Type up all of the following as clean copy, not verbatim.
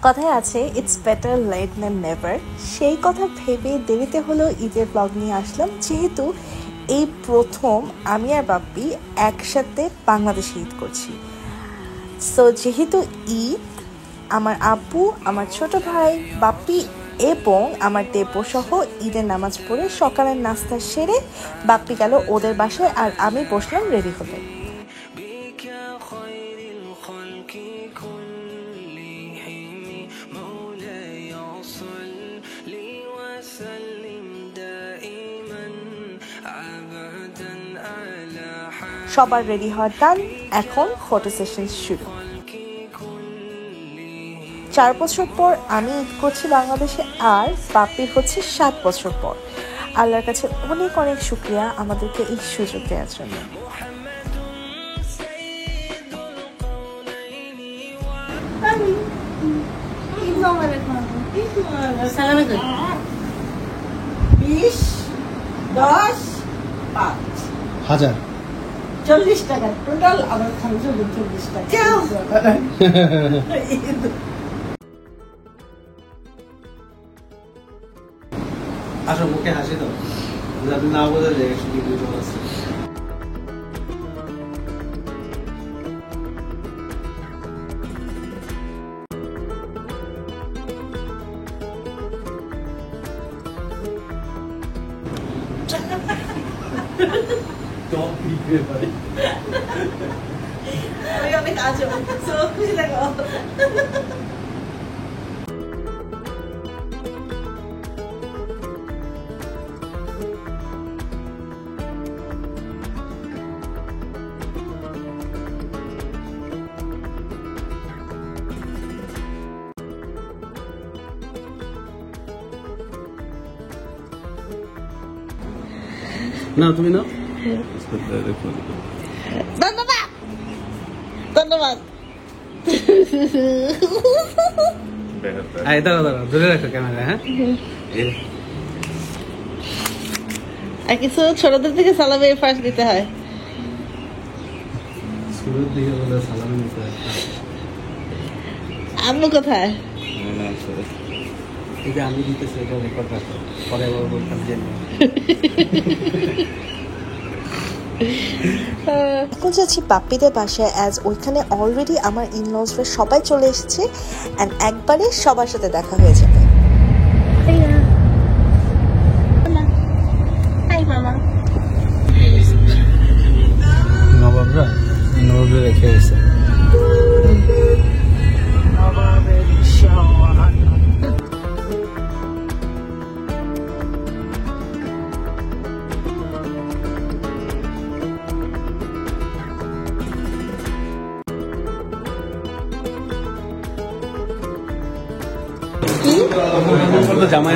কথায় আছে it's better late than never. সেই কথা ভেবে দেরিতে হলেও ঈদের ব্লগ নিয়ে আসলাম, যেহেতু এই প্রথম আমি আর বাপ্পি একসাথে বাংলাদেশে ঈদ করছি। সো যেহেতু ঈদ, আমার আব্বু, আমার ছোট ভাই, বাপ্পি এবং আমার দেবর সহ ঈদের নামাজ পড়ে সকালের নাস্তা সেরে বাপ্পি গেল ওদের বাসায়, আর আমি বসলাম রেডি হতে। সবার রেডি হওয়ার টান, এখন ফটো সেশন শুরু। 4 বছর পর আমি ঈদ করছি বাংলাদেশে, আর বাপ্পির হচ্ছে 7 বছর পর। আল্লাহর কাছে অনেক অনেক শুকরিয়া আমাদেরকে এই সুযোগ দেওয়ার জন্য। হাজার 40 টাকা টোটাল, আমার খরচ 40 টাকা। আসো মুখে হাসি দাও, যাতে না বোঝা যায় শুধু দুজন আছে। অনেক আজব, খুশি লাগো। না তুমি না, ধন্যবাদ ধন্যবাদ। দাঁড়া দাঁড়া, ধরে রাখো ক্যামেরা। হ্যাঁ, আর কিছু ছোটদের থেকে সালামে ফার্স্ট দিতে হয়। শুরুর দিকে বলে সালাম নিতে হয়। আম্মু কোথায়? এটা আমি দিতেছি, এটা রেকর্ড রাখো, পরে আবার বলতাম যে এখন যাচ্ছি বাপ্পিদের বাসায়, অ্যাজ ওইখানে অলরেডি আমার ইনলসরা সবাই চলে এসেছে, অ্যান্ড একবারে সবার সাথে দেখা হয়ে যাবে। নবাবরা নবাবরা রেখে গেছে। জামাই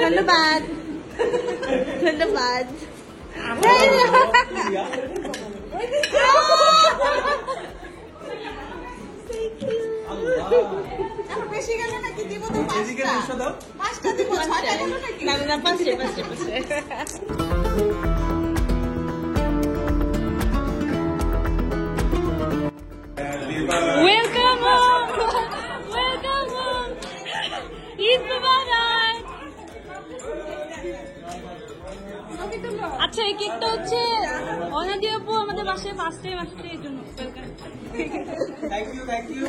ধন্যবাদ ধন্যবাদ। বেশি গেল নাকি? দিব তো 5টা দিব, 6টা গেল নাকি? না 5টা। Welcome home! Welcome home! Eid Mubarak! আচ্ছা, এই কেকটা হচ্ছে অনাদি আপু আমাদের বাসায় ফার্স্ট টাইম আসছে, এই জন্য ওয়েলকাম। Thank you.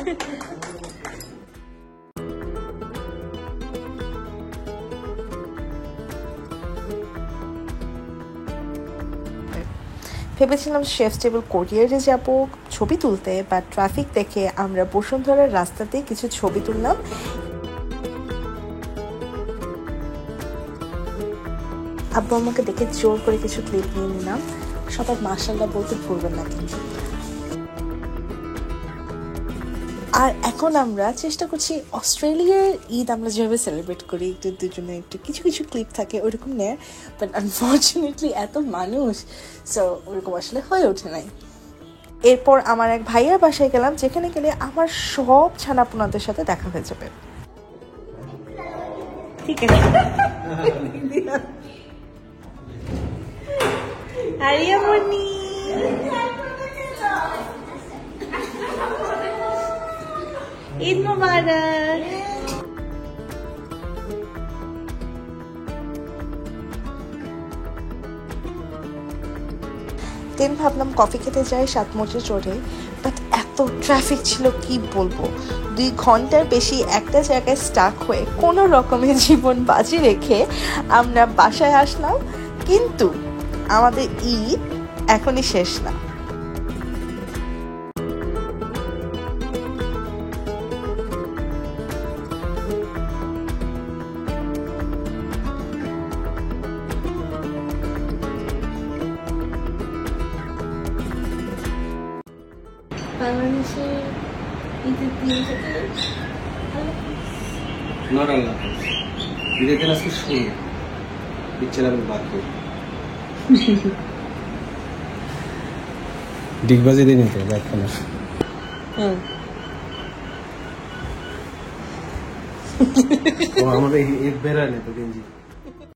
ভেবেছিলাম শেফ টেবিল কোরিয়ারে যাব ছবি তুলতে, বা ট্রাফিক দেখে আমরা বসুন্ধরার রাস্তাতে কিছু ছবি তুললাম। আব্বু আমাকে দেখে জোর করে কিছু ক্লিপ নিয়ে নিলাম। সবাই মাশাআল্লাহ বলতে ভুলবেন না কিন্তু। আর এখন আমরা চেষ্টা করছি অস্ট্রেলিয়ার ঈদ আমরা যেভাবে সেলিব্রেট করি, একটু দুজনে একটু কিছু কিছু ক্লিপ থাকে ওরকম নেয়, বাট আনফর্চুনেটলি এত মানুষ, সো ওরকম আসলে হয়ে ওঠে নাই। এরপর আমার এক ভাইয়ার বাসায় গেলাম, যেখানে গেলে আমার সব ছানাপোনাদের সাথে দেখা হয়ে যাবে। ঠিক আছে। আরিয়ামণি ঈদ মোবারক। দেন ভাবলাম কফি খেতে যাই সাতমোজে চড়ে, বাট এত ট্রাফিক ছিল কি বলবো। 2 ঘন্টার বেশি একটা জায়গায় স্টাক হয়ে কোনো রকমের জীবন বাজি রেখে আমরা বাসায় আসলাম। কিন্তু আমাদের ঈদ এখনই শেষ না। বাংলাদেশে ঈদের দিন থেকে নট আল্লাহ ঈদের দিন আজকে শুরু ইচ্ছে লাগবে বাকি ডিগবাজি দিন হতে ব্যাখ্যা আমাদের ঈদ বেড়ায় না তো গেঞ্জি